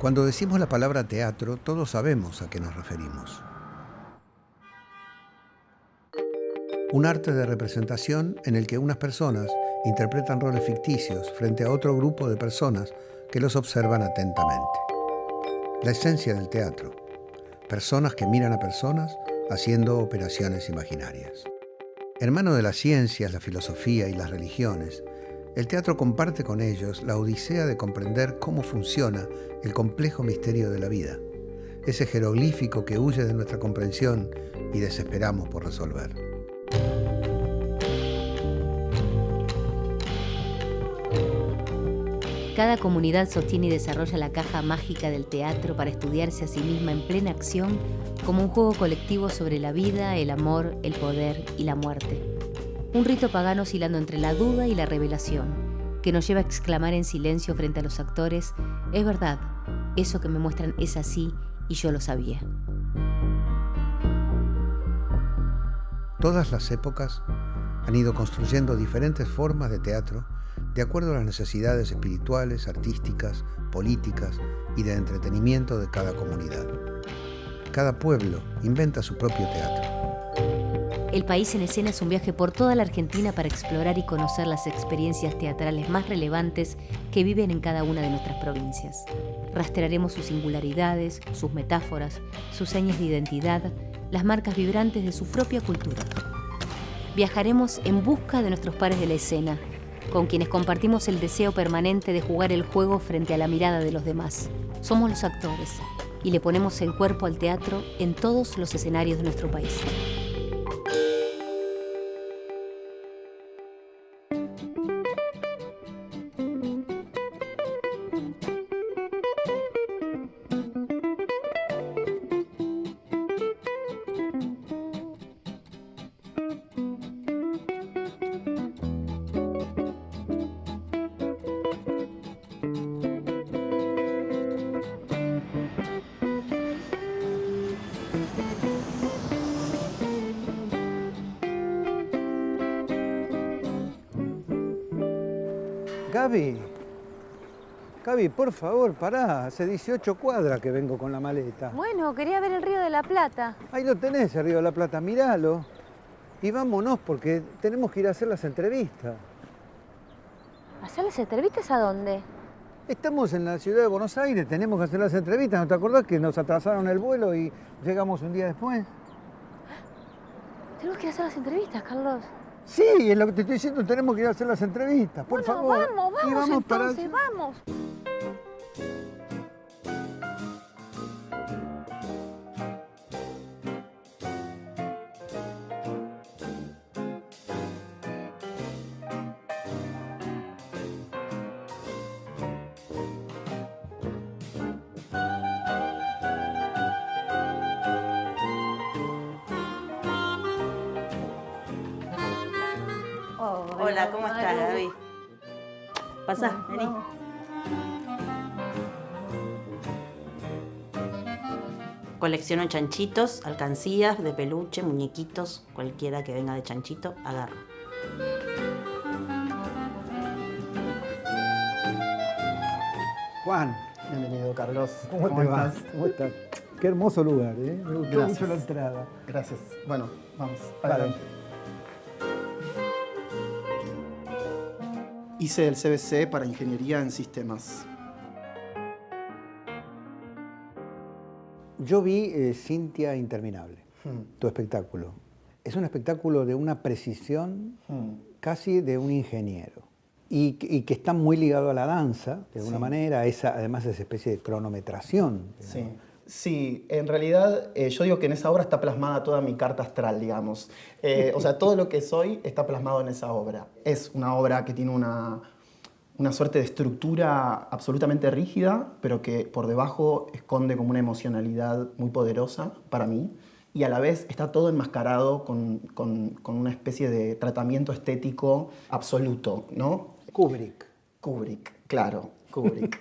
Cuando decimos la palabra teatro, todos sabemos a qué nos referimos. Un arte de representación en el que unas personas interpretan roles ficticios frente a otro grupo de personas que los observan atentamente. La esencia del teatro: personas que miran a personas haciendo operaciones imaginarias. Hermano de las ciencias, la filosofía y las religiones, el teatro comparte con ellos la odisea de comprender cómo funciona el complejo misterio de la vida, ese jeroglífico que huye de nuestra comprensión y desesperamos por resolver. Cada comunidad sostiene y desarrolla la caja mágica del teatro para estudiarse a sí misma en plena acción como un juego colectivo sobre la vida, el amor, el poder y la muerte. Un rito pagano oscilando entre la duda y la revelación, que nos lleva a exclamar en silencio frente a los actores: es verdad, eso que me muestran es así y yo lo sabía. Todas las épocas han ido construyendo diferentes formas de teatro de acuerdo a las necesidades espirituales, artísticas, políticas y de entretenimiento de cada comunidad. Cada pueblo inventa su propio teatro. El País en Escena es un viaje por toda la Argentina para explorar y conocer las experiencias teatrales más relevantes que viven en cada una de nuestras provincias. Rastrearemos sus singularidades, sus metáforas, sus señas de identidad, las marcas vibrantes de su propia cultura. Viajaremos en busca de nuestros pares de la escena, con quienes compartimos el deseo permanente de jugar el juego frente a la mirada de los demás. Somos los actores y le ponemos el cuerpo al teatro en todos los escenarios de nuestro país. Gaby, por favor, pará. Hace 18 cuadras que vengo con la maleta. Bueno, quería ver el Río de la Plata. Ahí lo tenés, el Río de la Plata, míralo. Y vámonos porque tenemos que ir a hacer las entrevistas. ¿Hacer las entrevistas a dónde? Estamos en la ciudad de Buenos Aires, tenemos que hacer las entrevistas. ¿No te acordás que nos atrasaron el vuelo y llegamos un día después? Tenemos que ir a hacer las entrevistas, Carlos. Sí, es lo que te estoy diciendo, tenemos que ir a hacer las entrevistas, por favor. Vamos Y vamos entonces, vamos. Hola, ¿cómo estás, Gaby? Pasá, vení. Colecciono chanchitos, alcancías de peluche, muñequitos, cualquiera que venga de chanchito, agarro. Juan. Bienvenido, Carlos. ¿Cómo te va? ¿Cómo estás? Qué hermoso lugar, ¿eh? Me gustó mucho la entrada. Gracias. Bueno, vamos, Vale. adelante. Hice el CBC para Ingeniería en Sistemas. Yo vi Cintia Interminable, tu espectáculo. Es un espectáculo de una precisión casi de un ingeniero. Y que está muy ligado a la danza, de alguna manera, además esa especie de cronometración. Sí. Sí, en realidad yo digo que en esa obra está plasmada toda mi carta astral, digamos. O sea, todo lo que soy está plasmado en esa obra. Es una obra que tiene una suerte de estructura absolutamente rígida, pero que por debajo esconde como una emocionalidad muy poderosa para mí. Y a la vez está todo enmascarado con una especie de tratamiento estético absoluto, ¿no? Kubrick, claro. Kubrick.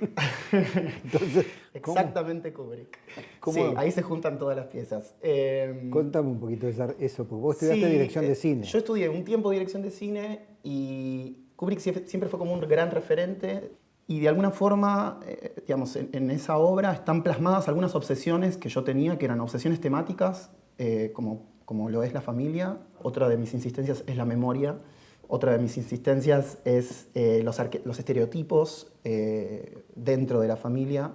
Entonces, exactamente Kubrick. ¿Cómo? Sí, ahí se juntan todas las piezas. Contame un poquito de eso, porque vos estudiaste dirección de cine. Yo estudié un tiempo dirección de cine y Kubrick siempre fue como un gran referente. Y de alguna forma, digamos, en esa obra están plasmadas algunas obsesiones que yo tenía, que eran obsesiones temáticas, como lo es la familia. Otra de mis insistencias es la memoria. Otra de mis insistencias es los estereotipos dentro de la familia.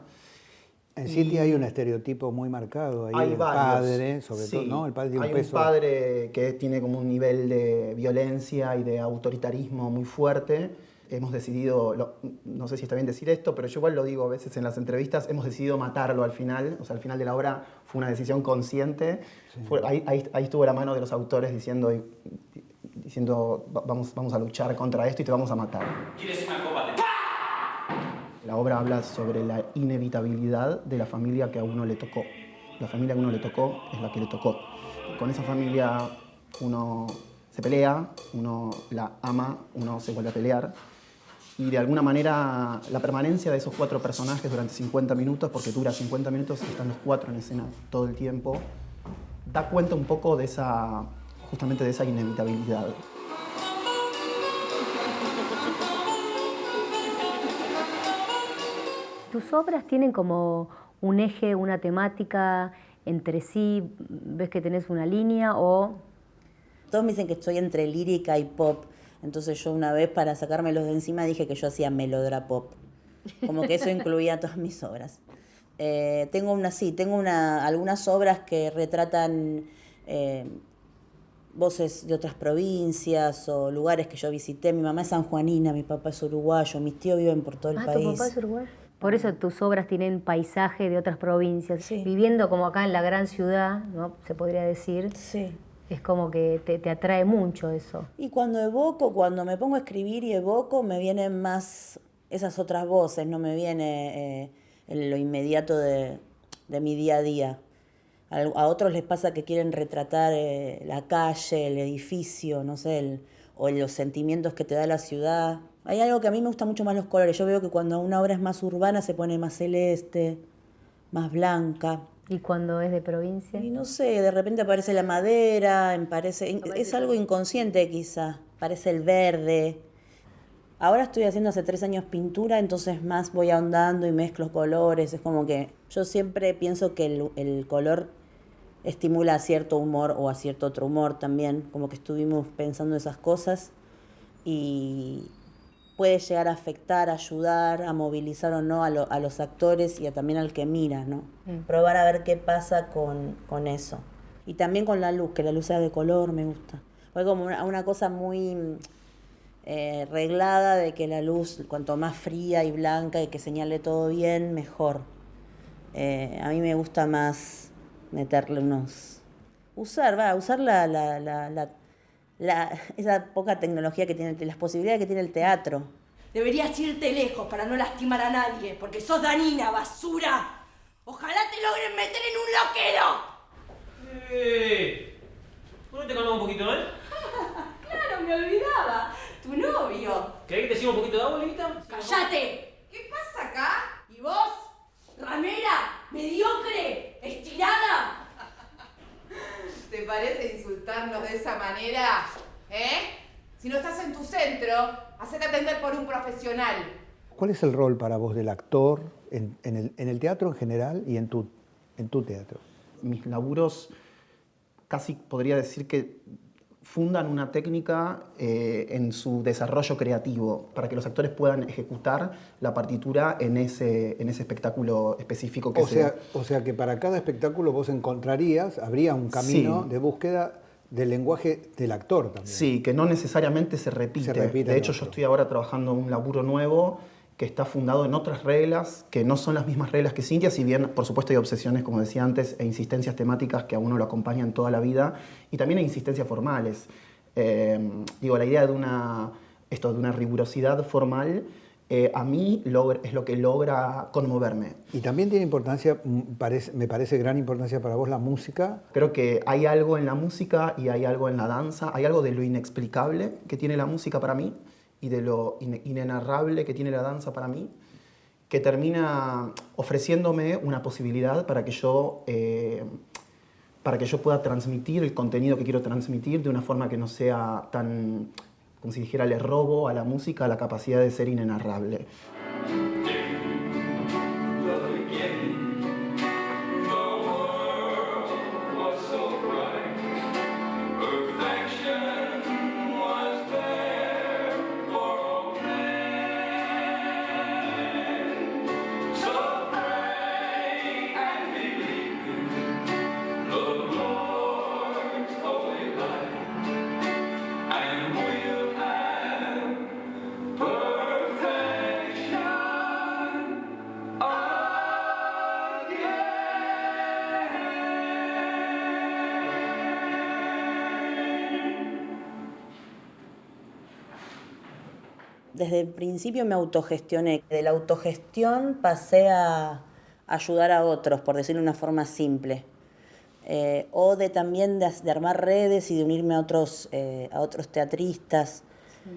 En City hay un estereotipo muy marcado ahí Hay del varios, padre, sobre sí. todo, ¿no? El padre tiene Hay un peso. un padre que tiene como un nivel de violencia y de autoritarismo muy fuerte. Hemos decidido, no sé si está bien decir esto, pero yo igual lo digo a veces en las entrevistas, hemos decidido matarlo al final. O sea, al final de la obra fue una decisión consciente. Sí. Ahí estuvo la mano de los autores diciendo vamos a luchar contra esto y te vamos a matar. ¿Quieres una copa de...? La obra habla sobre la inevitabilidad de la familia que a uno le tocó. La familia que a uno le tocó es la que le tocó. Con esa familia uno se pelea, uno la ama, uno se vuelve a pelear. Y de alguna manera la permanencia de esos 4 personajes durante 50 minutos, porque dura 50 minutos y están los 4 en escena todo el tiempo, da cuenta un poco de justamente de esa inevitabilidad. ¿Tus obras tienen como un eje, una temática entre sí? ¿Ves que tenés una línea o...? Todos me dicen que estoy entre lírica y pop. Entonces yo una vez, para sacármelos de encima, dije que yo hacía melodra-pop. Como que eso incluía todas mis obras. Tengo algunas obras que retratan voces de otras provincias o lugares que yo visité. Mi mamá es sanjuanina, mi papá es uruguayo, mis tíos viven por todo el país. ¿Tu papá es uruguayo? Por eso tus obras tienen paisaje de otras provincias. Sí. Viviendo como acá en la gran ciudad, ¿no? Se podría decir. Sí. Es como que te atrae mucho eso. Y cuando me pongo a escribir y evoco, me vienen más esas otras voces, no me viene lo inmediato de mi día a día. A otros les pasa que quieren retratar la calle, el edificio, no sé, o los sentimientos que te da la ciudad. Hay algo que a mí me gusta mucho más los colores. Yo veo que cuando una obra es más urbana se pone más celeste, más blanca. ¿Y cuando es de provincia? Y no sé, de repente aparece la madera, es algo inconsciente quizá, parece el verde. Ahora estoy haciendo hace 3 años pintura, entonces más voy ahondando y mezclo colores. Es como que yo siempre pienso que el color estimula a cierto humor o a cierto otro humor también, como que estuvimos pensando esas cosas y puede llegar a afectar, ayudar, a movilizar o no a los actores y también al que mira, ¿no? Probar a ver qué pasa con eso. Y también con la luz, que la luz sea de color, me gusta. Fue como una cosa muy reglada de que la luz, cuanto más fría y blanca y que señale todo bien, mejor. A mí me gusta más meterle usar esa poca tecnología que tiene, las posibilidades que tiene el teatro. Deberías irte lejos para no lastimar a nadie, porque sos danina, basura. Ojalá te logren meter en un loquero. ¿No te calmas un poquito, Claro, me olvidaba. Tu novio. ¿Querés que te sirva un poquito de agua, Levita? ¡Cállate! ¿Qué pasa acá? ¿Y vos? ¿Ramera? ¿Mediocre? ¿Estirada? ¿Te parece insultarnos de esa manera? Si no estás en tu centro, hacete atender por un profesional. ¿Cuál es el rol para vos del actor en el teatro en general y en tu teatro? Mis laburos casi podría decir que fundan una técnica en su desarrollo creativo para que los actores puedan ejecutar la partitura en ese espectáculo específico que O sea que para cada espectáculo vos habría un camino de búsqueda del lenguaje del actor también. Sí, que no necesariamente se repite. De hecho, yo estoy ahora trabajando un laburo nuevo que está fundado en otras reglas, que no son las mismas reglas que Cintia, si bien, por supuesto, hay obsesiones, como decía antes, e insistencias temáticas que a uno lo acompañan toda la vida, y también hay insistencias formales. La idea de una rigurosidad formal, a mí es lo que logra conmoverme. Y también tiene importancia, me parece gran importancia para vos la música. Creo que hay algo en la música y hay algo en la danza, hay algo de lo inexplicable que tiene la música para mí, y de lo inenarrable que tiene la danza para mí, que termina ofreciéndome una posibilidad para que yo pueda transmitir el contenido que quiero transmitir de una forma que no sea tan, como si dijera, le robo a la música la capacidad de ser inenarrable. Desde el principio me autogestioné. De la autogestión pasé a ayudar a otros, por decirlo de una forma simple. O de también de armar redes y de unirme a otros teatristas. Sí.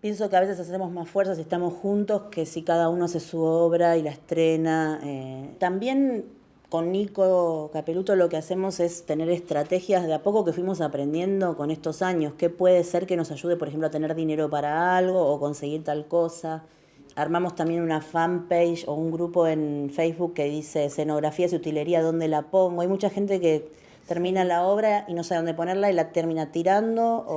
Pienso que a veces hacemos más fuerza si estamos juntos que si cada uno hace su obra y la estrena. También con Nico Capeluto lo que hacemos es tener estrategias de a poco que fuimos aprendiendo con estos años. ¿Qué puede ser que nos ayude, por ejemplo, a tener dinero para algo o conseguir tal cosa? Armamos también una fanpage o un grupo en Facebook que dice escenografías y utilería, ¿dónde la pongo? Hay mucha gente que termina la obra y no sabe dónde ponerla y la termina tirando. Sí.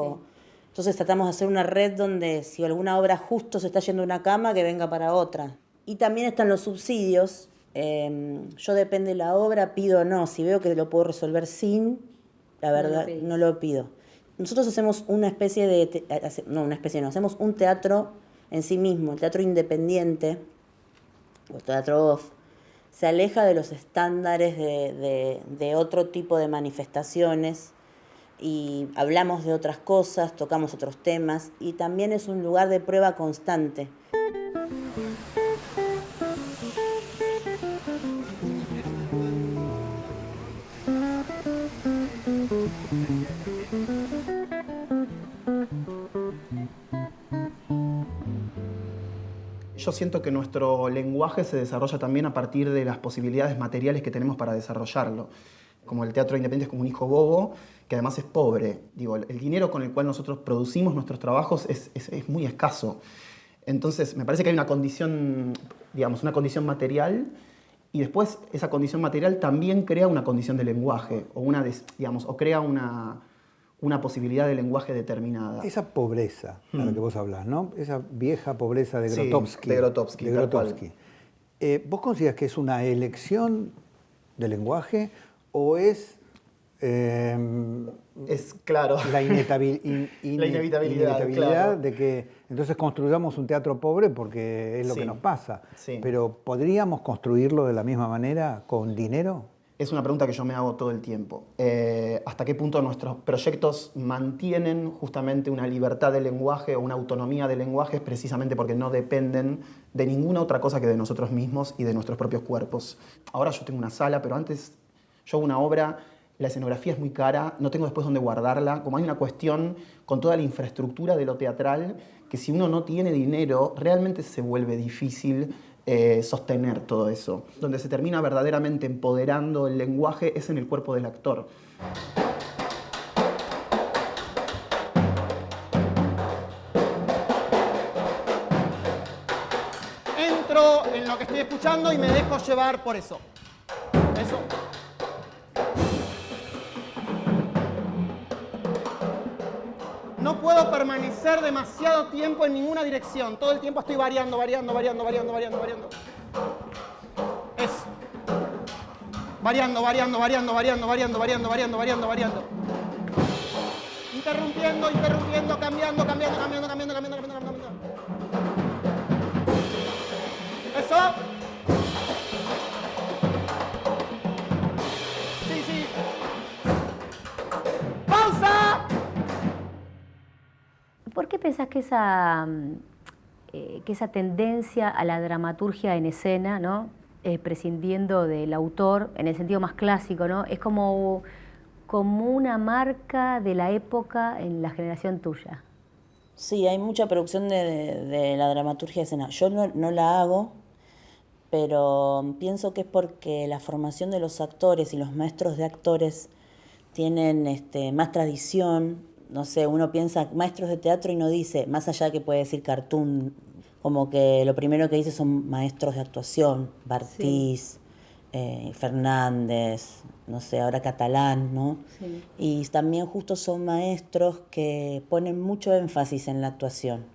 Entonces tratamos de hacer una red donde si alguna obra justo se está yendo a una cama, que venga para otra. Y también están los subsidios. Yo depende de la obra, pido o no. Si veo que lo puedo resolver sin, la verdad, no lo pido. Nosotros hacemos una especie de... hacemos un teatro en sí mismo, el teatro independiente, o teatro off, se aleja de los estándares de otro tipo de manifestaciones y hablamos de otras cosas, tocamos otros temas y también es un lugar de prueba constante. Yo siento que nuestro lenguaje se desarrolla también a partir de las posibilidades materiales que tenemos para desarrollarlo. Como el teatro independiente es como un hijo bobo, que además es pobre. Digo, el dinero con el cual nosotros producimos nuestros trabajos es muy escaso. Entonces, me parece que hay una condición, digamos, una condición material, y después esa condición material también crea una condición de lenguaje, o crea una posibilidad de lenguaje determinada. Esa pobreza a la que vos hablás, ¿no? Esa vieja pobreza de Grotowski. Sí, de Grotowski. ¿Vos consideras que es una elección de lenguaje o es claro. la inevitabilidad claro. de que entonces construyamos un teatro pobre porque es lo que nos pasa? Sí. Pero ¿podríamos construirlo de la misma manera con dinero? Es una pregunta que yo me hago todo el tiempo. ¿Hasta qué punto nuestros proyectos mantienen justamente una libertad de lenguaje o una autonomía de lenguaje precisamente porque no dependen de ninguna otra cosa que de nosotros mismos y de nuestros propios cuerpos? Ahora yo tengo una sala, pero antes yo hago una obra, la escenografía es muy cara, no tengo después dónde guardarla. Como hay una cuestión con toda la infraestructura de lo teatral, que si uno no tiene dinero, realmente se vuelve difícil sostener todo eso. Donde se termina verdaderamente empoderando el lenguaje es en el cuerpo del actor. Entro en lo que estoy escuchando y me dejo llevar por eso. Eso. No puedo permanecer demasiado tiempo en ninguna dirección. Todo el tiempo estoy variando. Eso. Variando. Interrumpiendo, cambiando. Eso. Sí. ¡Pausa! ¿Por qué pensás que esa tendencia a la dramaturgia en escena, ¿no? Prescindiendo del autor, en el sentido más clásico, ¿no? Es como una marca de la época en la generación tuya? Sí, hay mucha producción de la dramaturgia de escena. Yo no la hago, pero pienso que es porque la formación de los actores y los maestros de actores tienen más tradición. No sé, uno piensa maestros de teatro y no dice, más allá de que puede decir cartoon, como que lo primero que hice son maestros de actuación, Bartiz, Fernández, no sé, ahora Catalán, ¿no? Sí. Y también justo son maestros que ponen mucho énfasis en la actuación.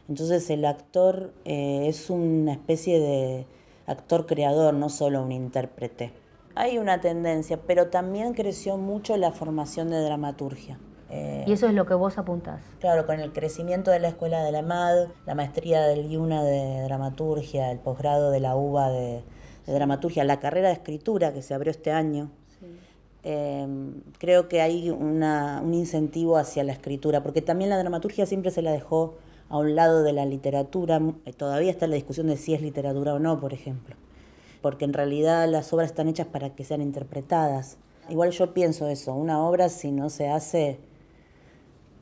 Entonces el actor es una especie de actor creador, no solo un intérprete. Hay una tendencia, pero también creció mucho la formación de dramaturgia. Y eso es lo que vos apuntás. Claro, con el crecimiento de la escuela de la EMAD, la maestría del IUNA de dramaturgia, el posgrado de la UBA de dramaturgia, la carrera de escritura que se abrió este año. Creo que hay un incentivo hacia la escritura, porque también la dramaturgia siempre se la dejó a un lado de la literatura. Todavía está la discusión de si es literatura o no, por ejemplo, porque en realidad las obras están hechas para que sean interpretadas. Igual yo pienso eso, una obra si no se hace,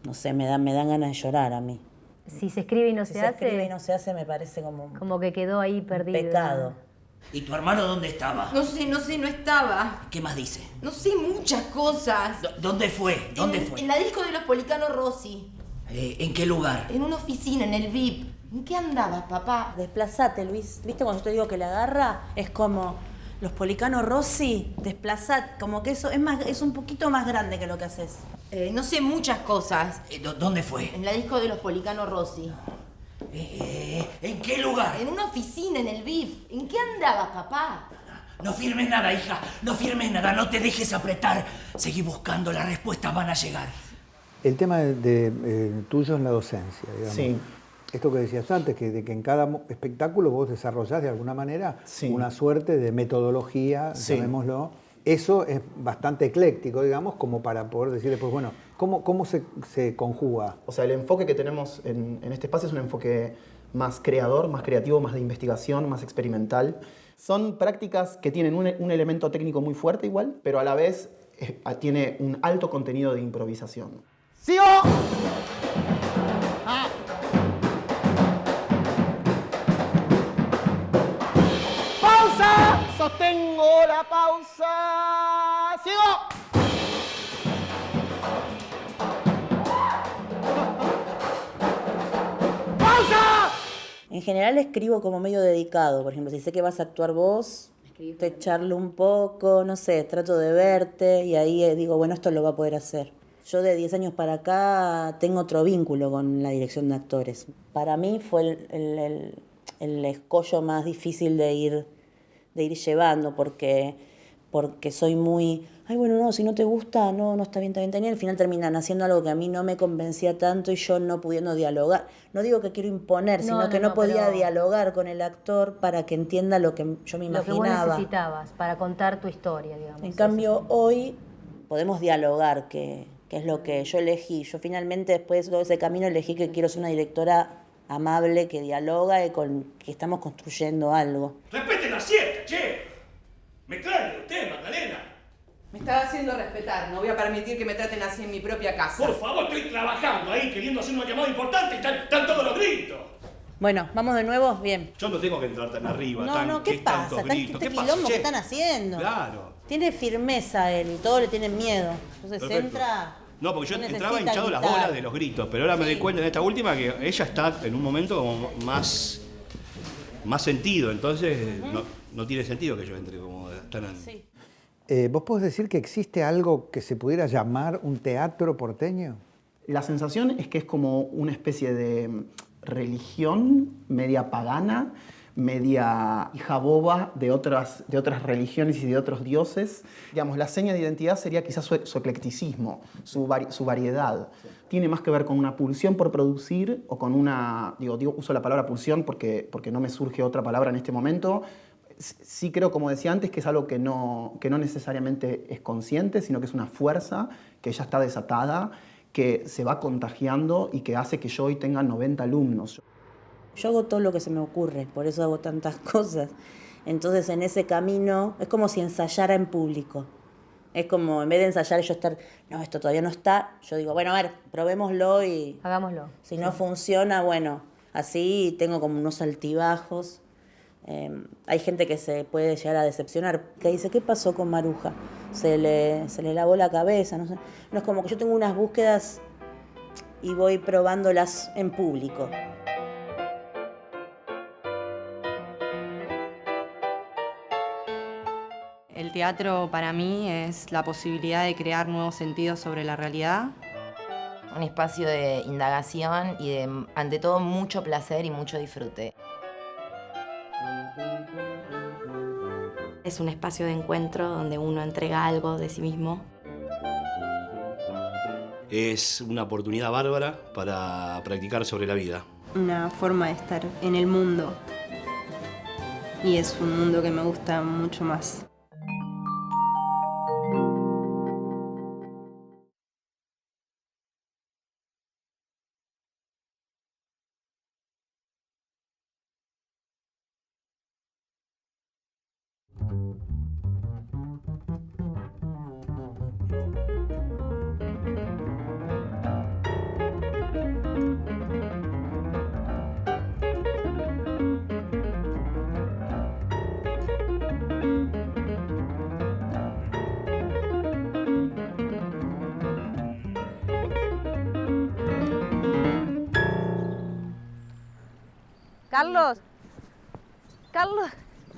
no sé, me dan ganas de llorar a mí. Si se escribe y no Si se se hace, escribe y no se hace me parece como que quedó ahí perdido. pecado. ¿Y tu hermano dónde estaba? No sé, no estaba. ¿Qué más dice? No sé muchas cosas. ¿Dónde fue? ¿Dónde En fue? la disco de los Policanos Rossi. ¿En qué lugar? En una oficina, en el VIP. ¿En qué andabas, papá? Desplazate, Luis. ¿Viste cuando yo te digo que la agarra? Es como los Policanos Rossi, desplazate. Como que eso es un poquito más grande que lo que haces. No sé muchas cosas. ¿Dónde fue? En la disco de los Policanos Rossi. ¿En qué lugar? En una oficina, en el VIP. ¿En qué andabas, papá? No firmes nada, hija. No firmes nada. No te dejes apretar. Seguí buscando. Las respuestas van a llegar. El tema tuyo es la docencia, digamos. Sí. Esto que decías antes, de que en cada espectáculo vos desarrollás de alguna manera una suerte de metodología, llamémoslo. Eso es bastante ecléctico, digamos, como para poder decir después, bueno, ¿cómo se conjuga? O sea, el enfoque que tenemos en este espacio es un enfoque más creador, más creativo, más de investigación, más experimental. Son prácticas que tienen un elemento técnico muy fuerte igual, pero a la vez tiene un alto contenido de improvisación. ¡Sigo! ¡Pausa! Sostengo la pausa. ¡Sigo! ¡Pausa! En general escribo como medio dedicado. Por ejemplo, si sé que vas a actuar vos, te charlo un poco, no sé, trato de verte y ahí digo, bueno, esto lo va a poder hacer. Yo de 10 años para acá tengo otro vínculo con la dirección de actores. Para mí fue el escollo más difícil de ir llevando porque soy muy, ay, bueno, no, si no te gusta, no está bien. Y al final terminan haciendo algo que a mí no me convencía tanto y yo no pudiendo dialogar. No digo que quiero imponer, sino que no podía dialogar con el actor para que entienda lo que yo me imaginaba. Lo que vos necesitabas para contar tu historia, digamos. En cambio, hoy podemos dialogar, que es lo que yo elegí. Yo finalmente, después de todo ese camino, elegí que quiero ser una directora amable, que dialoga y que estamos construyendo algo. ¡Respeten la siesta, che! Me extraña usted, Magdalena. Me está haciendo respetar. No voy a permitir que me traten así en mi propia casa. Por favor, estoy trabajando ahí, queriendo hacer una llamada importante y están todos los gritos. Bueno, ¿vamos de nuevo? Bien. Yo no tengo que entrar tan arriba. ¿Qué pasa? ¿Qué quilombo que están haciendo? Claro. Tiene firmeza él y todos le tienen miedo. Entonces Perfecto. entra... No, porque yo no entraba necesita hinchado las gritar. bolas de los gritos, pero ahora me doy cuenta en esta última que ella está en un momento como más sentido, entonces no tiene sentido que yo entre como tan... Sí. ¿Vos podés decir que existe algo que se pudiera llamar un teatro porteño? La sensación es que es como una especie de religión media pagana, media hija boba de otras religiones y de otros dioses. Digamos, la seña de identidad sería quizás su eclecticismo, su variedad. Tiene más que ver con una pulsión por producir o con una... uso la palabra pulsión porque no me surge otra palabra en este momento. Sí creo, como decía antes, que es algo que no necesariamente es consciente, sino que es una fuerza que ya está desatada, que se va contagiando y que hace que yo hoy tenga 90 alumnos. Yo hago todo lo que se me ocurre, por eso hago tantas cosas. Entonces, en ese camino, es como si ensayara en público. Es como, en vez de ensayar y yo estar, no, esto todavía no está, yo digo, bueno, a ver, probémoslo y... Hagámoslo. Si no funciona, bueno, así tengo como unos altibajos. Hay gente que se puede llegar a decepcionar, que dice, ¿qué pasó con Maruja? Se le lavó la cabeza, no sé. No, es como que yo tengo unas búsquedas y voy probándolas en público. El teatro para mí es la posibilidad de crear nuevos sentidos sobre la realidad. Un espacio de indagación y de, ante todo, mucho placer y mucho disfrute. Es un espacio de encuentro donde uno entrega algo de sí mismo. Es una oportunidad bárbara para practicar sobre la vida. Una forma de estar en el mundo. Y es un mundo que me gusta mucho más. Carlos. Carlos.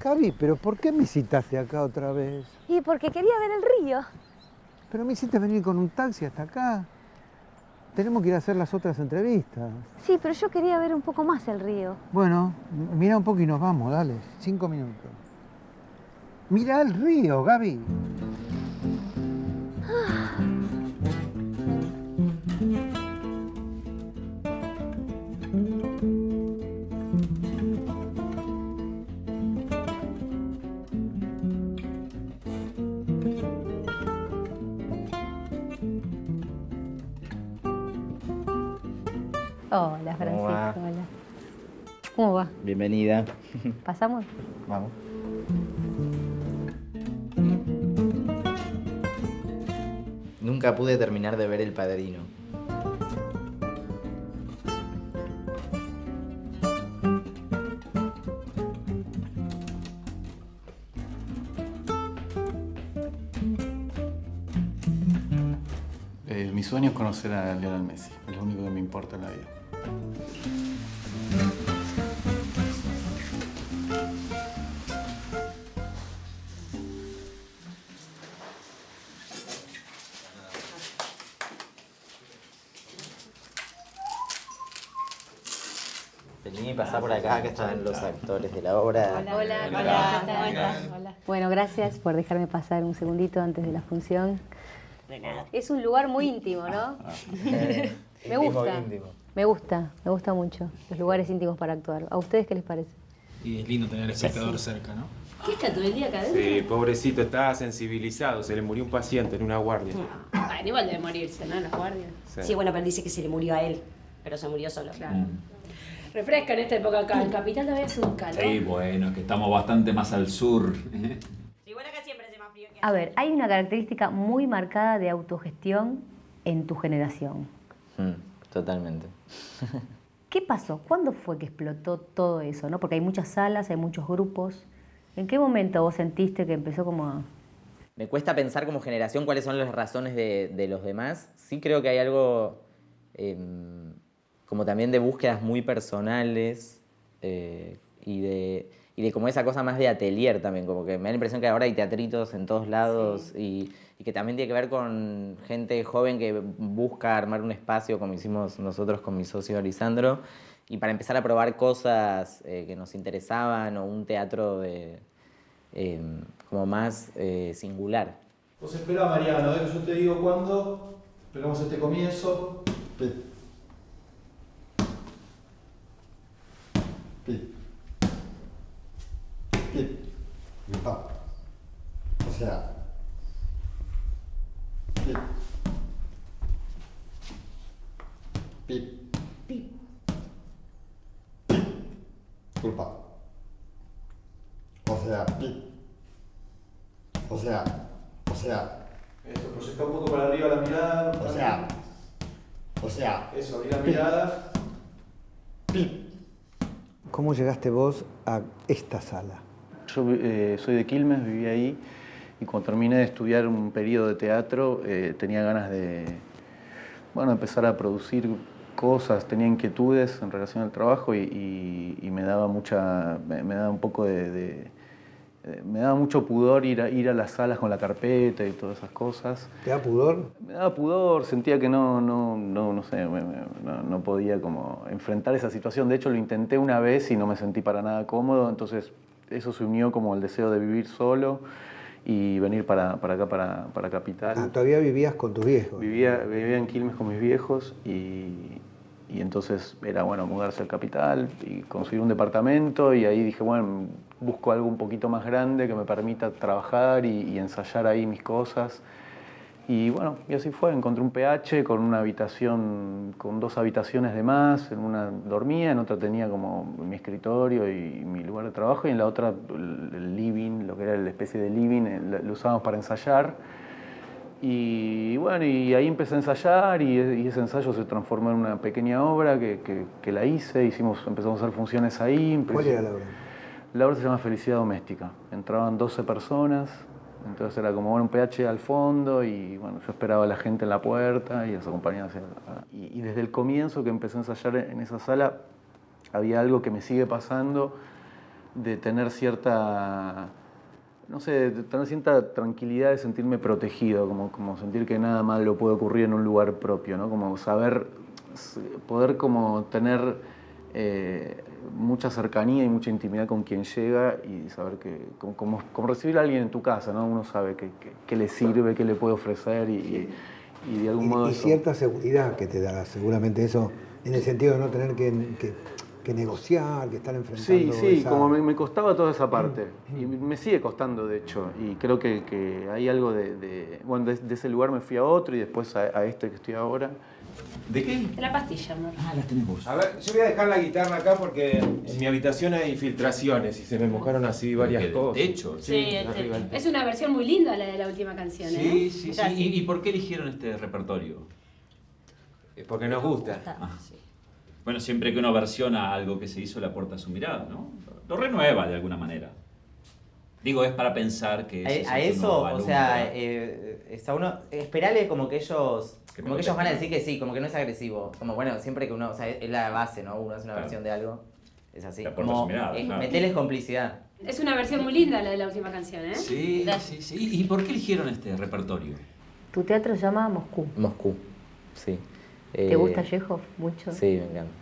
Gaby, ¿pero por qué me citaste acá otra vez? Y porque quería ver el río. Pero me hiciste venir con un taxi hasta acá. Tenemos que ir a hacer las otras entrevistas. Sí, pero yo quería ver un poco más el río. Bueno, mira un poco y nos vamos, dale. 5 minutos. Mira el río, Gaby. Hola, Francisco. Hola. ¿Cómo va? Bienvenida. ¿Pasamos? Vamos. Nunca pude terminar de ver El Padrino. Mi sueño es conocer a Lionel Messi. Es lo único que me importa en la vida. Vení, pasá por acá, que están los actores de la obra. Hola. Bueno, gracias por dejarme pasar un segundito antes de la función. Es un lugar muy íntimo, ¿no? Me gusta. Me gusta mucho los lugares íntimos para actuar. ¿A ustedes qué les parece? Y es lindo tener al espectador cerca, ¿no? ¿Qué está todo el día acá adentro? Sí, pobrecito, estaba sensibilizado. Se le murió un paciente en una guardia. Bueno, igual debe morirse, ¿no? En las guardias. Sí, bueno, pero él dice que se le murió a él, pero se murió solo. Claro. Refresca en esta época acá. En Capital todavía hace un calor. Sí, bueno, que estamos bastante más al sur. A ver, hay una característica muy marcada de autogestión en tu generación. Totalmente. ¿Qué pasó? ¿Cuándo fue que explotó todo eso, no? Porque hay muchas salas, hay muchos grupos. ¿En qué momento vos sentiste que empezó como a...? Me cuesta pensar como generación cuáles son las razones de los demás. Sí creo que hay algo como también de búsquedas muy personales y de como esa cosa más de atelier también, como que me da la impresión que ahora hay teatritos en todos lados y que también tiene que ver con gente joven que busca armar un espacio como hicimos nosotros con mi socio Lisandro y para empezar a probar cosas que nos interesaban o un teatro como más singular. Vos esperá, Mariano, yo te digo cuándo, esperamos este comienzo. Pip. O sea, pip. Pip. Pip. Culpa. O sea, pip. O sea. Eso, proyecta un poco para arriba la mirada. O sea. Eso, abrí la mirada. Pip. ¿Cómo llegaste vos a esta sala? Yo soy de Quilmes, viví ahí y cuando terminé de estudiar un periodo de teatro tenía ganas de empezar a producir cosas, tenía inquietudes en relación al trabajo y me daba me daba un poco de me daba mucho pudor ir a las salas con la carpeta y todas esas cosas. ¿Te da pudor? Me daba pudor, sentía que no sé, no podía como enfrentar esa situación. De hecho, lo intenté una vez y no me sentí para nada cómodo, entonces eso se unió como el deseo de vivir solo y venir para acá, para Capital. Ah, ¿todavía vivías con tus viejos? Vivía en Quilmes con mis viejos y entonces era bueno mudarse al Capital y conseguir un departamento, y ahí dije, bueno, busco algo un poquito más grande que me permita trabajar y ensayar ahí mis cosas. Y bueno, y así fue, encontré un PH con una habitación, con 2 habitaciones de más, en una dormía, en otra tenía como mi escritorio y mi lugar de trabajo, y en la otra el living, lo que era la especie de living, lo usábamos para ensayar. Y bueno, y ahí empecé a ensayar y ese ensayo se transformó en una pequeña obra que la hice, empezamos a hacer funciones ahí. ¿Cuál era la obra? La obra se llama Felicidad Doméstica. Entraban 12 personas, entonces era como un PH al fondo y bueno, yo esperaba a la gente en la puerta y los acompañaba. Y desde el comienzo que empecé a ensayar en esa sala, había algo que me sigue pasando de tener cierta... no sé, tener cierta tranquilidad de sentirme protegido, como sentir que nada malo puede ocurrir en un lugar propio, ¿no? Como saber, poder como tener mucha cercanía y mucha intimidad con quien llega y saber que, como recibir a alguien en tu casa, ¿no? Uno sabe qué le sirve, qué le puede ofrecer y de algún modo... Y cierta seguridad que te da, seguramente eso, en el sentido de no tener que negociar, que estar enfrentando... Sí, como me costaba toda esa parte. Y me sigue costando, de hecho. Y creo que hay algo bueno, de ese lugar me fui a otro y después a este que estoy ahora. ¿De qué? De la pastilla, amor. Ah, las tenés vos. A ver, yo voy a dejar la guitarra acá porque en mi habitación hay filtraciones y se me mojaron así varias cosas. ¿De hecho? Sí, es una versión muy linda la de la última canción, ¿eh? Sí. ¿Y por qué eligieron este repertorio? Porque nos gusta. Bueno, siempre que uno versiona algo que se hizo, le aporta su mirada, ¿no? Lo renueva de alguna manera. Digo, es para pensar que... A eso, o sea, está uno... Esperale como que ellos... Como que ellos van a decir que sí, como que no es agresivo. Como, bueno, siempre que uno... O sea, es la base, ¿no? Uno hace una versión de algo, es así. Le aporta Como, su mirada, claro. Meteles complicidad. Es una versión muy linda la de la última canción, ¿eh? Sí. ¿Y por qué eligieron este repertorio? Tu teatro se llama Moscú. Moscú, sí. ¿Te gusta Chekhov mucho? Sí, me encanta.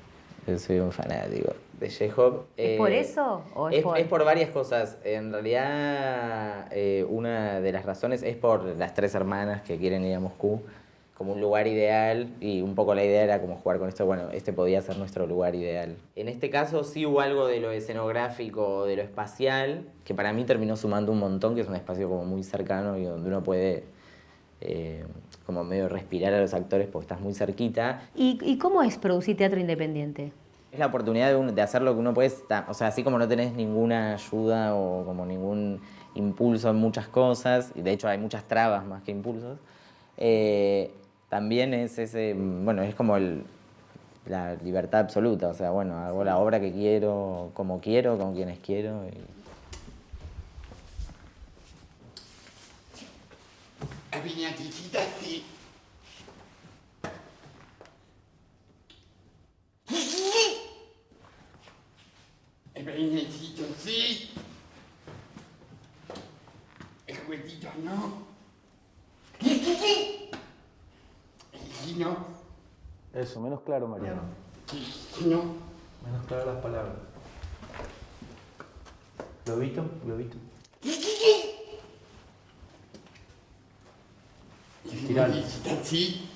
Yo soy un fanático de Chekhov. ¿Es por eso o es por varias cosas. En realidad, una de las razones es por las 3 hermanas que quieren ir a Moscú como un lugar ideal, y un poco la idea era como jugar con esto, bueno, este podía ser nuestro lugar ideal. En este caso sí hubo algo de lo escenográfico, de lo espacial, que para mí terminó sumando un montón, que es un espacio como muy cercano y donde uno puede como medio respirar a los actores porque estás muy cerquita. ¿Y cómo es producir teatro independiente? Es la oportunidad de hacer lo que uno puede, o sea, así como no tenés ninguna ayuda o como ningún impulso en muchas cosas, y de hecho hay muchas trabas más que impulsos, también es bueno, es como la libertad absoluta, o sea, bueno, hago la obra que quiero, con quienes quiero. A minha titita sí. El peinecito sí. El juguetito no. El sí no. Eso, menos claro, Mariano. No. Menos claras las palabras. Globito. Tiralo. Sí.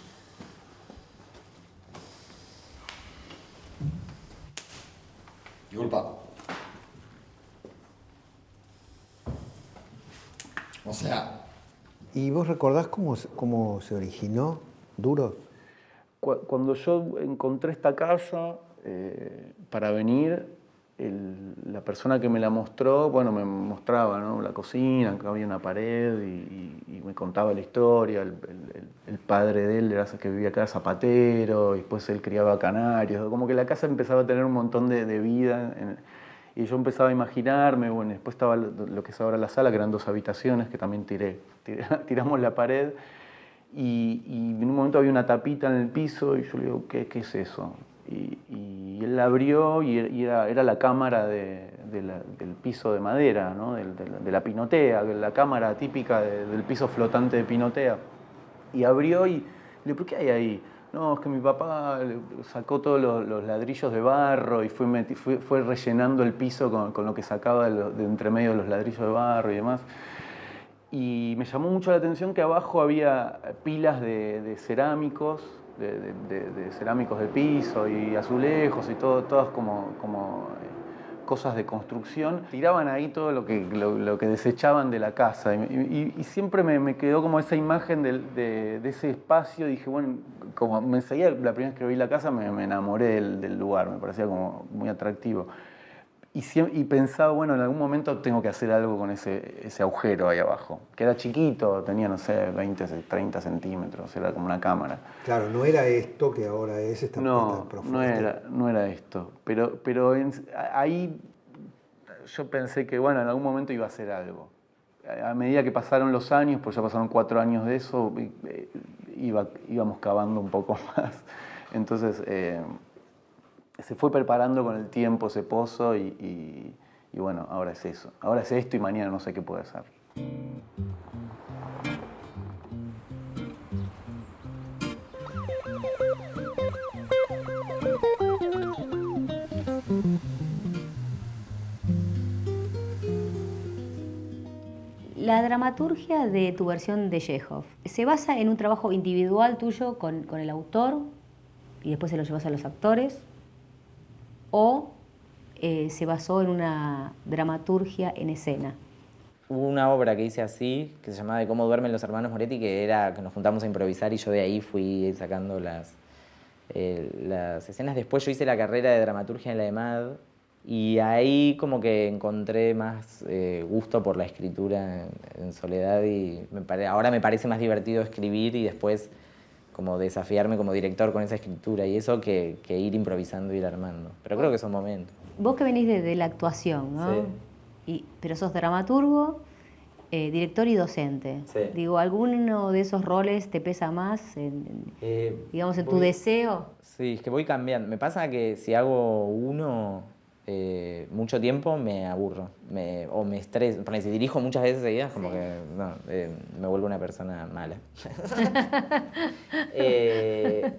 Disculpa. O sea... ¿Y vos recordás cómo se originó Duros? Cuando yo encontré esta casa para venir, la persona que me la mostró, bueno, me mostraba, ¿no?, la cocina, que había una pared y me contaba la historia. El padre de él era que vivía acá, zapatero, y después él criaba canarios. Como que la casa empezaba a tener un montón de vida. Y yo empezaba a imaginarme, bueno, después estaba lo que es ahora la sala, que eran 2 habitaciones, que también tiramos la pared. Y en un momento había una tapita en el piso y yo le digo, ¿qué es eso? Y él la abrió y era la cámara del piso de madera, ¿no? de la pinotea, la cámara típica del piso flotante de pinotea. Y abrió y le digo, ¿pero qué hay ahí? No, es que mi papá sacó todos los ladrillos de barro y fue rellenando el piso con lo que sacaba de entre medio de los ladrillos de barro y demás. Y me llamó mucho la atención que abajo había pilas de cerámicos, de cerámicos de piso y azulejos y todas como cosas de construcción. Tiraban ahí todo lo que desechaban de la casa y siempre me quedó como esa imagen de ese espacio. Dije, bueno, como me enseguida, la primera vez que vi la casa me enamoré del lugar, me parecía como muy atractivo. Y pensaba, bueno, en algún momento tengo que hacer algo con ese agujero ahí abajo, que era chiquito, tenía, no sé, 20, 30 centímetros, era como una cámara. Claro, no era esto que ahora es esta profunda. No era esto, pero ahí yo pensé que, bueno, en algún momento iba a hacer algo. A medida que pasaron los años, pues ya pasaron 4 años de eso, íbamos cavando un poco más. Entonces, se fue preparando con el tiempo ese pozo y bueno, ahora es eso. Ahora es esto y mañana no sé qué puede ser. La dramaturgia de tu versión de Chekhov, ¿se basa en un trabajo individual tuyo con el autor y después se lo llevas a los actores? ¿O se basó en una dramaturgia en escena? Hubo una obra que hice así, que se llamaba De cómo duermen los hermanos Moretti, que era que nos juntamos a improvisar y yo de ahí fui sacando las escenas. Después yo hice la carrera de dramaturgia en la EMAD y ahí como que encontré más gusto por la escritura en soledad y ahora me parece más divertido escribir y después como desafiarme como director con esa escritura y eso que ir improvisando e ir armando. Pero creo que son momentos. Vos que venís de la actuación, ¿no? Sí. Pero sos dramaturgo, director y docente. Sí. Digo, ¿alguno de esos roles te pesa más, digamos, en tu deseo? Sí, es que voy cambiando. Me pasa que si hago uno mucho tiempo me aburro o me estreso. Porque si dirijo muchas veces seguidas, como que no, me vuelvo una persona mala.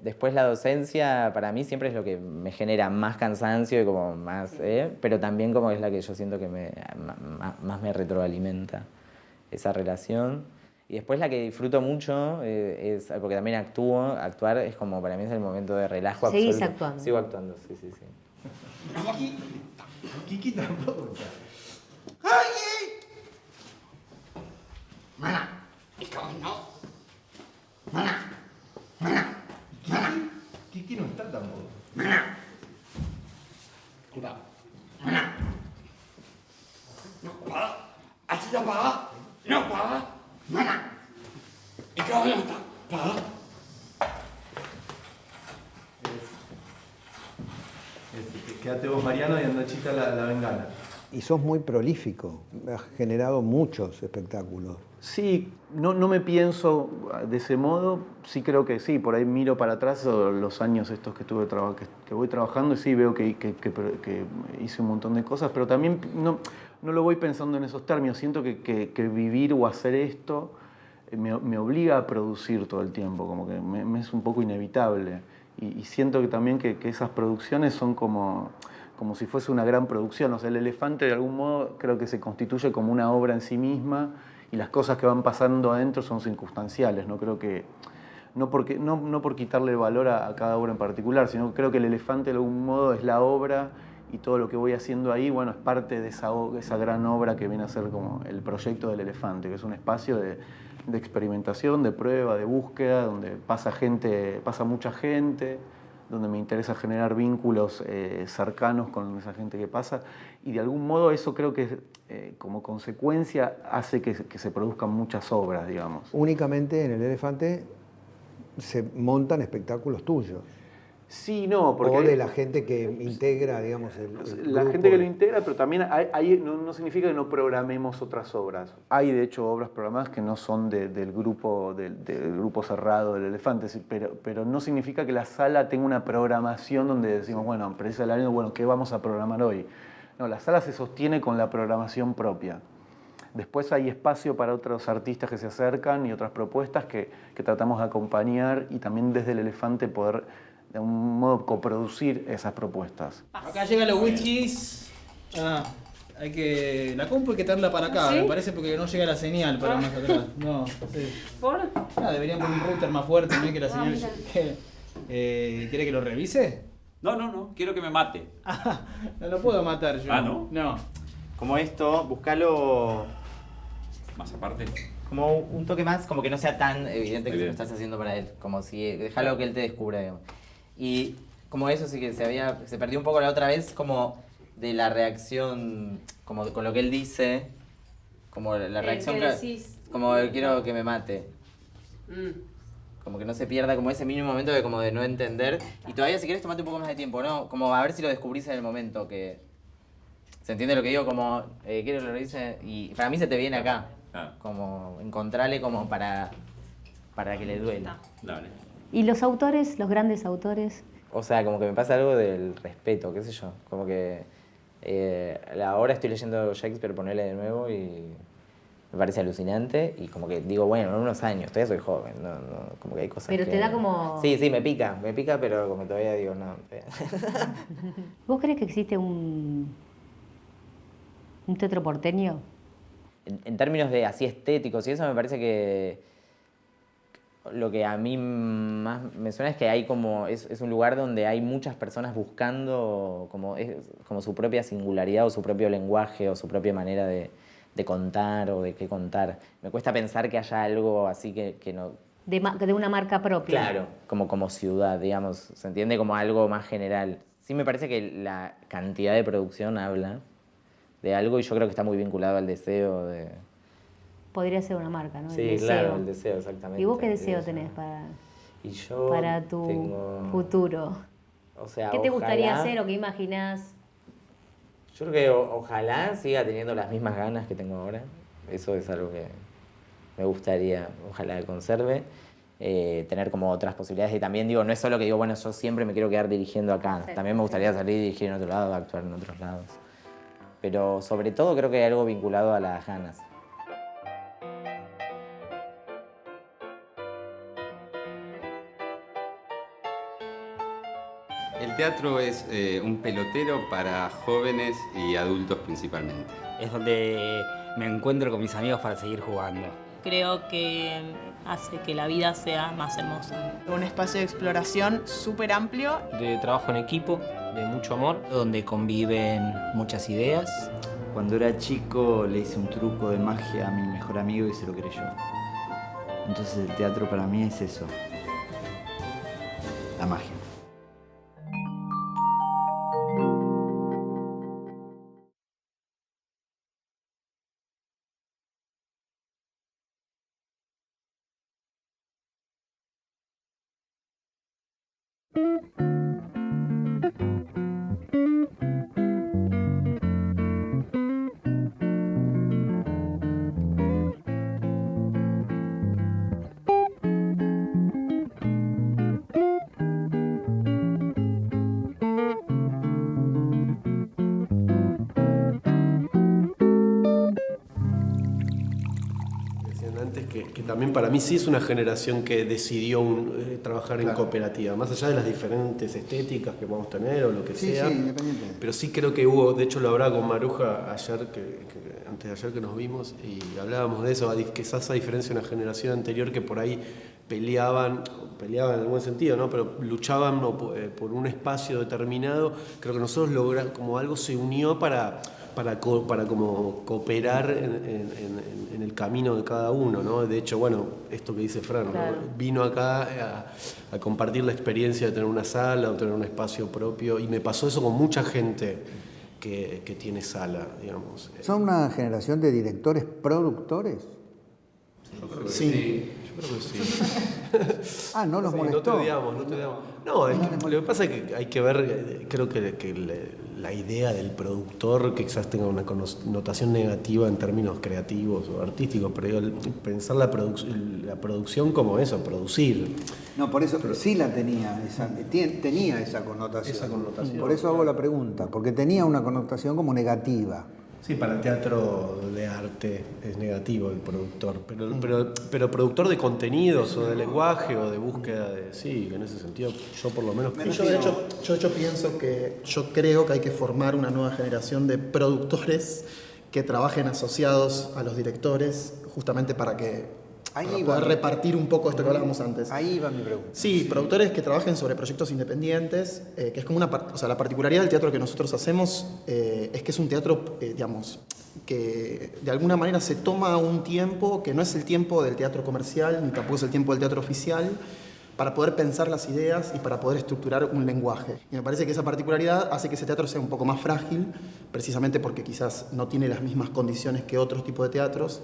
Después la docencia para mí siempre es lo que me genera más cansancio y como más, pero también como es la que yo siento que más me retroalimenta esa relación. Y después la que disfruto mucho es, porque también actuar es como para mí es el momento de relajo absoluto. ¿Seguís actuando? Sigo actuando, sí. Kiki tampoco. ¡Ay! Mana, no. Mana. Kiki no está tampoco. Mana. Cuidado. Mana. No paga. Así ya paga. No paga. Mana. ¿Y qué no está? Paga. Quédate vos, Mariano, y Andachita la bengala. Y sos muy prolífico, has generado muchos espectáculos. Sí, no me pienso de ese modo, sí creo que sí, por ahí miro para atrás los años estos que voy trabajando y sí veo que hice un montón de cosas, pero también no lo voy pensando en esos términos, siento que vivir o hacer esto me obliga a producir todo el tiempo, como que me es un poco inevitable. Y siento que también que esas producciones son como si fuese una gran producción. O sea, El Elefante de algún modo creo que se constituye como una obra en sí misma y las cosas que van pasando adentro son circunstanciales. No creo que no por quitarle valor a cada obra en particular, sino que creo que El Elefante de algún modo es la obra y todo lo que voy haciendo ahí, bueno, es parte de esa gran obra que viene a ser como el proyecto del Elefante, que es un espacio de experimentación, de prueba, de búsqueda, donde pasa mucha gente, donde me interesa generar vínculos cercanos con esa gente que pasa, y de algún modo eso creo que como consecuencia hace que se produzcan muchas obras, digamos. Únicamente en El Elefante se montan espectáculos tuyos. Sí, no, porque... O de la gente que integra, digamos, el la grupo. gente que lo integra, pero también no significa que no programemos otras obras. Hay, de hecho, obras programadas que no son del grupo cerrado del Elefante, pero no significa que la sala tenga una programación donde decimos, bueno, precisa el año, bueno, ¿qué vamos a programar hoy? No, la sala se sostiene con la programación propia. Después hay espacio para otros artistas que se acercan y otras propuestas que tratamos de acompañar y también desde el Elefante poder de un modo coproducir esas propuestas. Acá llegan los whiskies. Hay que... La compu hay que traerla para acá, ¿Sí? me parece, porque no llega la señal para más atrás. No, sí. ¿Por? Deberían poner un router más fuerte, ¿no? Que la señal... mira. ¿Quiere que lo revise? No, quiero que me mate. No lo puedo matar yo. Ah, ¿no? No. Como esto, buscalo más aparte. Como un toque más, como que no sea tan evidente que se lo estás haciendo para él. Como si, déjalo que él te descubra, digamos. Y como eso sí que se perdió un poco la otra vez, como de la reacción, como con lo que él dice, como la reacción ¿Qué decís? como quiero que me mate. Como que no se pierda como ese mínimo momento de no entender. Y todavía si querés tomate un poco más de tiempo, ¿no? Como a ver si lo descubrís en el momento que... ¿Se entiende lo que digo? Como, quiero que lo dice y para mí se te viene acá. Como encontrarle como para que le duela. Dale. ¿Y los autores, los grandes autores? O sea, como que me pasa algo del respeto, qué sé yo. Como que ahora estoy leyendo Shakespeare, ponerle de nuevo y me parece alucinante. Y como que digo, bueno, en unos años, todavía soy joven, como que hay cosas Pero que... te da como... Sí, me pica, pero como todavía digo, no. ¿Vos crees que existe un teatro porteño? En términos de así estéticos y eso, me parece que lo que a mí más me suena es que hay como es un lugar donde hay muchas personas buscando como su propia singularidad o su propio lenguaje o su propia manera de contar o de qué contar. Me cuesta pensar que haya algo así que no... De una marca propia. Claro, como ciudad, digamos, se entiende como algo más general. Sí me parece que la cantidad de producción habla de algo y yo creo que está muy vinculado al deseo de... Podría ser una marca, ¿no? Sí, el deseo. claro, el deseo, exactamente. ¿Y vos qué deseo tenés para tu futuro? O sea, ¿Qué te gustaría ojalá- hacer o qué imaginás? Yo creo que ojalá siga teniendo las mismas ganas que tengo ahora. Eso es algo que me gustaría, ojalá conserve. Tener como otras posibilidades. Y también digo, no es solo que digo, bueno, yo siempre me quiero quedar dirigiendo acá. Sí. También me gustaría salir y dirigir en otro lado, actuar en otros lados. Pero sobre todo creo que hay algo vinculado a las ganas. El teatro es un pelotero para jóvenes y adultos principalmente. Es donde me encuentro con mis amigos para seguir jugando. Creo que hace que la vida sea más hermosa. Un espacio de exploración súper amplio. De trabajo en equipo, de mucho amor, donde conviven muchas ideas. Cuando era chico le hice un truco de magia a mi mejor amigo y se lo creyó. Entonces el teatro para mí es eso, la magia. Decían antes que también para mí sí es una generación que decidió trabajar en cooperativa, más allá de las diferentes estéticas que podamos tener o lo que sea. Sí, independiente. Pero sí creo que hubo, de hecho lo hablaba con Maruja ayer, antes de ayer que nos vimos, y hablábamos de eso, quizás a diferencia de una generación anterior que por ahí peleaban en el buen sentido, ¿no? Pero luchaban por un espacio determinado. Creo que nosotros logramos, como algo se unió para como cooperar en el camino de cada uno, ¿no? De hecho, bueno, esto que dice Fran, ¿no? Claro. Vino acá a compartir la experiencia de tener una sala o tener un espacio propio, y me pasó eso con mucha gente que tiene sala, digamos. ¿Son una generación de directores productores? Yo creo que sí. Yo creo que sí. Ah, no los Sí, molestó. No te odiamos. No, lo que pasa es que hay que ver, creo que la idea del productor quizás tenga una connotación negativa en términos creativos o artísticos, pero pensar la producción como eso, producir. No, por eso, pero sí la tenía esa connotación. Por eso hago la pregunta, porque tenía una connotación como negativa. Sí, para el teatro de arte es negativo el productor, pero productor de contenidos o de lenguaje o de búsqueda de... Sí, en ese sentido yo por lo menos... Yo de hecho pienso que yo creo que hay que formar una nueva generación de productores que trabajen asociados a los directores justamente para poder repartir un poco esto que hablábamos antes. Ahí va mi pregunta. Sí, productores que trabajen sobre proyectos independientes, que es como la particularidad del teatro que nosotros hacemos es que es un teatro, digamos, que de alguna manera se toma un tiempo que no es el tiempo del teatro comercial, ni tampoco es el tiempo del teatro oficial, para poder pensar las ideas y para poder estructurar un lenguaje. Y me parece que esa particularidad hace que ese teatro sea un poco más frágil, precisamente porque quizás no tiene las mismas condiciones que otros tipos de teatros.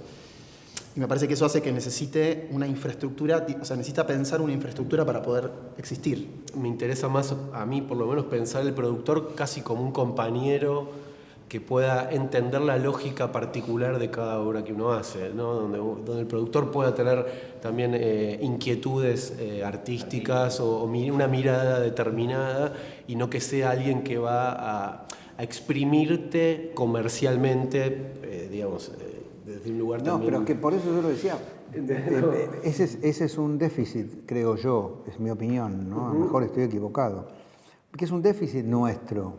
Y me parece que eso hace que necesite una infraestructura, o sea, necesita pensar una infraestructura para poder existir. Me interesa más, a mí por lo menos, pensar el productor casi como un compañero que pueda entender la lógica particular de cada obra que uno hace, ¿no? Donde el productor pueda tener también inquietudes artísticas o una mirada determinada y no que sea alguien que va a exprimirte comercialmente, digamos... desde un lugar también... No, pero que por eso yo lo decía, ese es un déficit, creo yo, es mi opinión, ¿no? A lo mejor estoy equivocado, porque es un déficit nuestro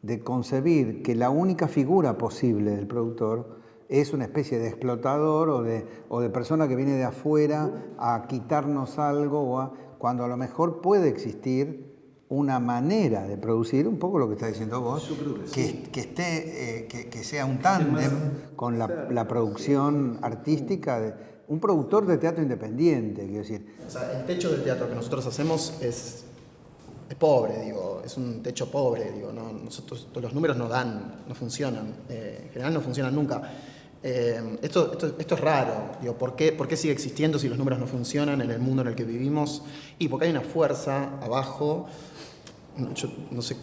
de concebir que la única figura posible del productor es una especie de explotador o de persona que viene de afuera a quitarnos algo, cuando a lo mejor puede existir una manera de producir, un poco lo que está diciendo vos, que sea un tándem con la producción artística de un productor de teatro independiente, quiero decir. O sea, el techo del teatro que nosotros hacemos es pobre, digo, es un techo pobre, digo, no, nosotros los números no funcionan, en general no funcionan nunca. Esto es raro, digo, ¿por qué sigue existiendo si los números no funcionan en el mundo en el que vivimos? Y porque hay una fuerza abajo. Yo no sé,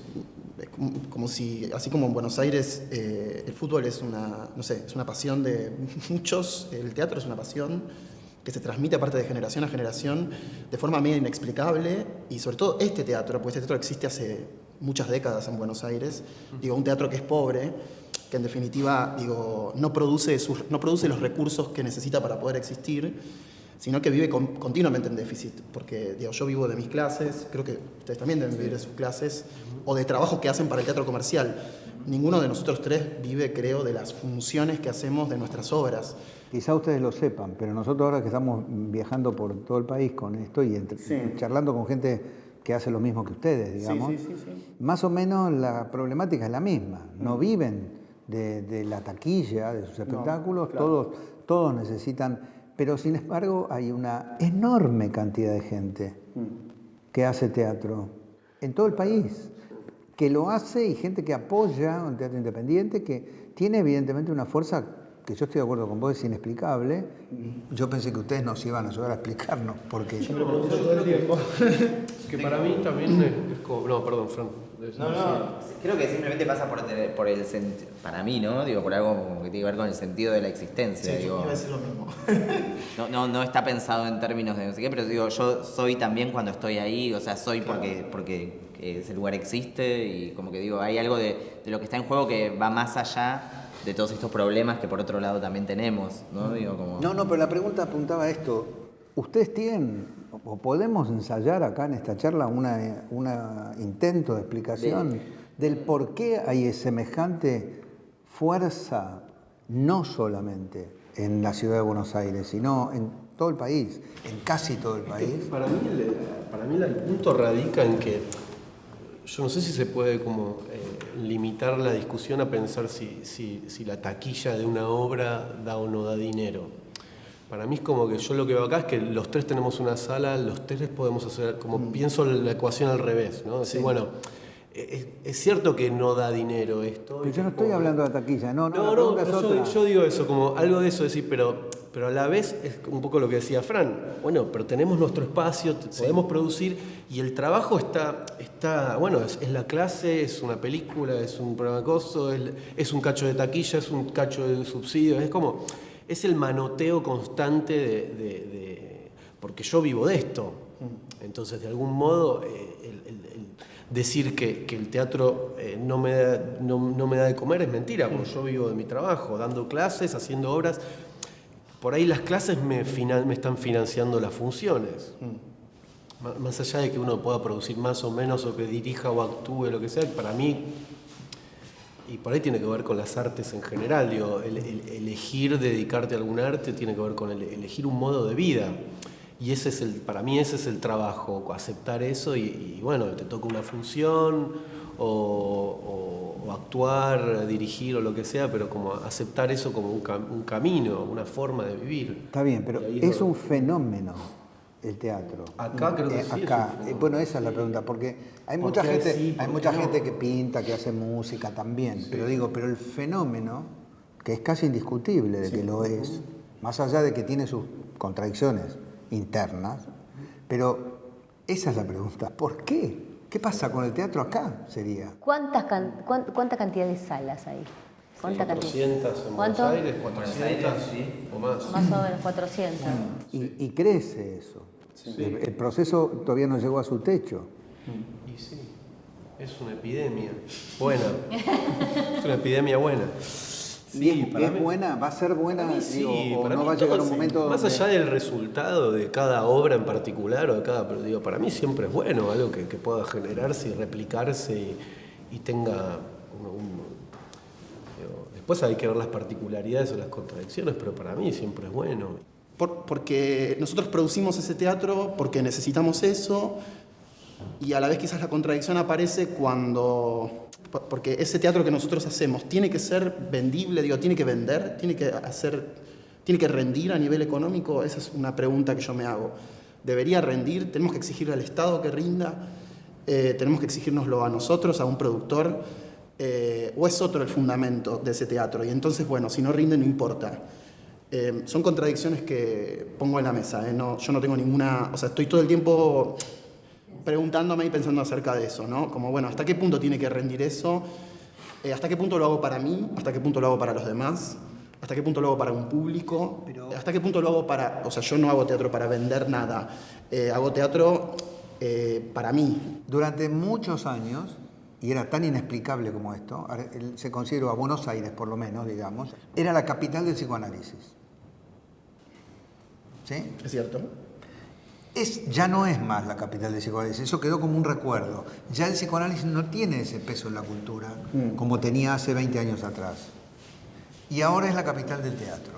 como si, así como en Buenos Aires el fútbol es una pasión de muchos, el teatro es una pasión que se transmite aparte de generación a generación de forma medio inexplicable, y sobre todo este teatro, porque este teatro existe hace muchas décadas en Buenos Aires, digo, un teatro que es pobre, que en definitiva, digo, no produce los recursos que necesita para poder existir, sino que vive continuamente en déficit, porque digo, yo vivo de mis clases, creo que ustedes también deben vivir de sus clases, o de trabajos que hacen para el teatro comercial. Ninguno de nosotros tres vive, creo, de las funciones que hacemos de nuestras obras. Quizá ustedes lo sepan, pero nosotros ahora que estamos viajando por todo el país con esto y charlando con gente que hace lo mismo que ustedes, digamos, más o menos la problemática es la misma. No viven de la taquilla, de sus espectáculos, no, claro. Todos necesitan... Pero sin embargo hay una enorme cantidad de gente que hace teatro en todo el país, que lo hace, y gente que apoya un teatro independiente, que tiene evidentemente una fuerza que yo estoy de acuerdo con vos, es inexplicable. Yo pensé que ustedes nos iban a ayudar a explicarnos, porque... Yo me lo pregunto todo el tiempo. Que para mí también es como... No, perdón, Fran. Creo que simplemente pasa por el sentido, para mí, ¿no? Digo, por algo como que tiene que ver con el sentido de la existencia. Sí, digo, yo iba a decir lo mismo. no está pensado en términos de no sé qué, pero digo, yo soy también cuando estoy ahí, o sea, soy porque ese lugar existe, y como que digo, hay algo de lo que está en juego que va más allá de todos estos problemas que por otro lado también tenemos, ¿no? Digo, como... No, pero la pregunta apuntaba a esto. ¿Ustedes tienen, o podemos ensayar acá en esta charla una intento de explicación del por qué hay semejante fuerza, no solamente en la ciudad de Buenos Aires, sino en todo el país, en casi todo el país? Para mí el punto radica en que yo no sé si se puede como limitar la discusión a pensar si la taquilla de una obra da o no da dinero. Para mí es como que yo lo que veo acá es que los tres tenemos una sala, los tres podemos hacer, como pienso la ecuación al revés, ¿no? Decir, bueno, es cierto que no da dinero esto. Pero yo no estoy hablando de la taquilla, no, yo digo eso, como algo de eso, decir, pero pero a la vez es un poco lo que decía Fran, bueno, pero tenemos nuestro espacio, podemos producir, y el trabajo está bueno, es la clase, es una película, es un programa de coso, es un cacho de taquilla, es un cacho de subsidio, es el manoteo constante porque yo vivo de esto. Entonces, de algún modo, decir que el teatro no me da de comer es mentira, porque yo vivo de mi trabajo, dando clases, haciendo obras. Por ahí las clases me están financiando las funciones. Más allá de que uno pueda producir más o menos, o que dirija o actúe, lo que sea, para mí, y por ahí tiene que ver con las artes en general, digo, elegir dedicarte a algún arte tiene que ver con elegir un modo de vida. Y para mí ese es el trabajo, aceptar eso y bueno, te toca una función o actuar, dirigir o lo que sea, pero como aceptar eso como un camino, una forma de vivir. Está bien, pero es un fenómeno el teatro. Acá creo que sí. Acá. Bueno, esa es la pregunta, porque hay mucha gente que pinta, que hace música también, pero el fenómeno, que es casi indiscutible de que lo es, más allá de que tiene sus contradicciones internas, pero esa es la pregunta. ¿Por qué? ¿Qué pasa con el teatro acá? Sería. ¿Cuánta cantidad de salas hay? ¿Cuánta 400 en Buenos Aires, 400 o más. Más o menos 400. Y crece eso. Sí. El proceso todavía no llegó a su techo. Y sí, es una epidemia buena. Es una epidemia buena. Sí, ¿es buena? ¿Va a ser buena? ¿O no va a llegar un momento más allá del resultado de cada obra en particular o de cada... Pero para mí siempre es bueno, algo que pueda generarse y replicarse y tenga después hay que ver las particularidades o las contradicciones, pero para mí siempre es bueno. Porque nosotros producimos ese teatro porque necesitamos eso, y a la vez quizás la contradicción aparece porque ese teatro que nosotros hacemos tiene que ser vendible, tiene que vender, tiene que rendir a nivel económico. Esa es una pregunta que yo me hago. ¿Debería rendir? ¿Tenemos que exigirle al Estado que rinda? ¿Tenemos que exigírnoslo a nosotros, a un productor? ¿O es otro el fundamento de ese teatro? Y entonces, bueno, si no rinde, no importa. Son contradicciones que pongo en la mesa. Yo no tengo ninguna... O sea, estoy todo el tiempo preguntándome y pensando acerca de eso, ¿no? Como, bueno, ¿hasta qué punto tiene que rendir eso? ¿Hasta qué punto lo hago para mí? ¿Hasta qué punto lo hago para los demás? ¿Hasta qué punto lo hago para un público? ¿Hasta qué punto lo hago para...? O sea, yo no hago teatro para vender nada. Hago teatro para mí. Durante muchos años, y era tan inexplicable como esto, se consideró a Buenos Aires, por lo menos, digamos, era la capital del psicoanálisis. ¿Sí? Es cierto. Ya no es más la capital del psicoanálisis, eso quedó como un recuerdo. Ya el psicoanálisis no tiene ese peso en la cultura como tenía hace 20 años atrás. Y ahora es la capital del teatro.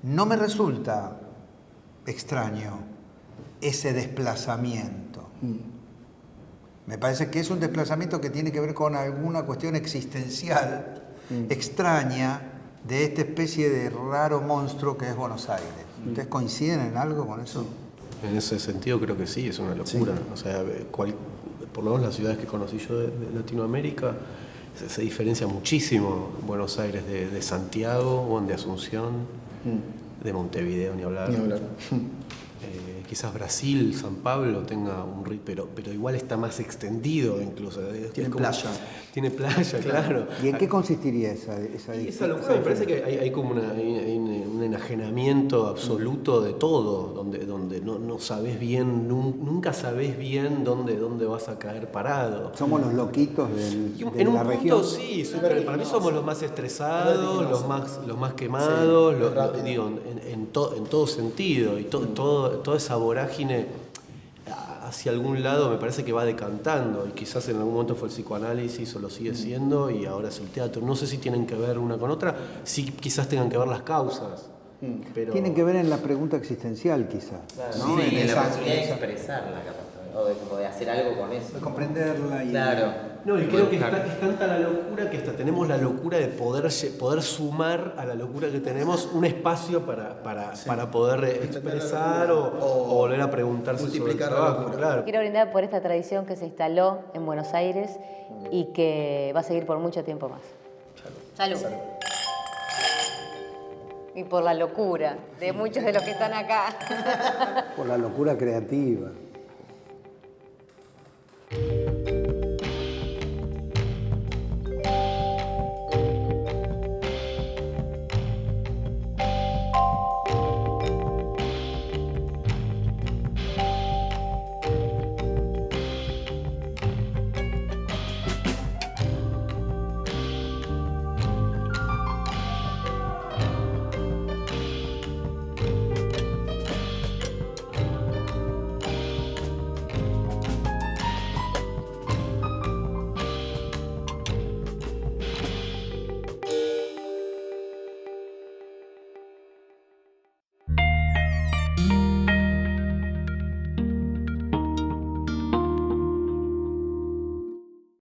No me resulta extraño ese desplazamiento. Me parece que es un desplazamiento que tiene que ver con alguna cuestión existencial extraña de esta especie de raro monstruo que es Buenos Aires. ¿Ustedes coinciden en algo con eso? En ese sentido creo que sí, es una locura. Sí. O sea, por lo menos las ciudades que conocí yo de Latinoamérica se diferencia muchísimo Buenos Aires de Santiago o de Asunción, de Montevideo, ni hablar. Quizás Brasil, San Pablo tenga un ritmo, pero igual está más extendido incluso. Tiene playa. Tiene playa, claro. ¿Y en qué consistiría esa locura? Me parece que hay como un enajenamiento absoluto de todo, donde no sabés bien, nunca sabés bien dónde vas a caer parado. Somos los loquitos de la región. Punto, sí, para mí somos los más estresados, los más quemados, en todo sentido, y toda esa vorágine hacia algún lado me parece que va decantando, y quizás en algún momento fue el psicoanálisis o lo sigue siendo, y ahora es el teatro. No sé si tienen que ver una con otra, sí quizás tengan que ver las causas. Pero... Tienen que ver en la pregunta existencial, quizás. Claro, ¿no? Sí, en la posibilidad de expresarla, capaz, o de hacer algo con eso. De comprenderla y... Claro. No, y creo que es tanta la locura que hasta tenemos la locura de poder sumar a la locura que tenemos un espacio para poder expresar o volver a preguntarse sobre el trabajo. Claro. Quiero brindar por esta tradición que se instaló en Buenos Aires y que va a seguir por mucho tiempo más. Salud. Y por la locura de muchos de los que están acá. Por la locura creativa.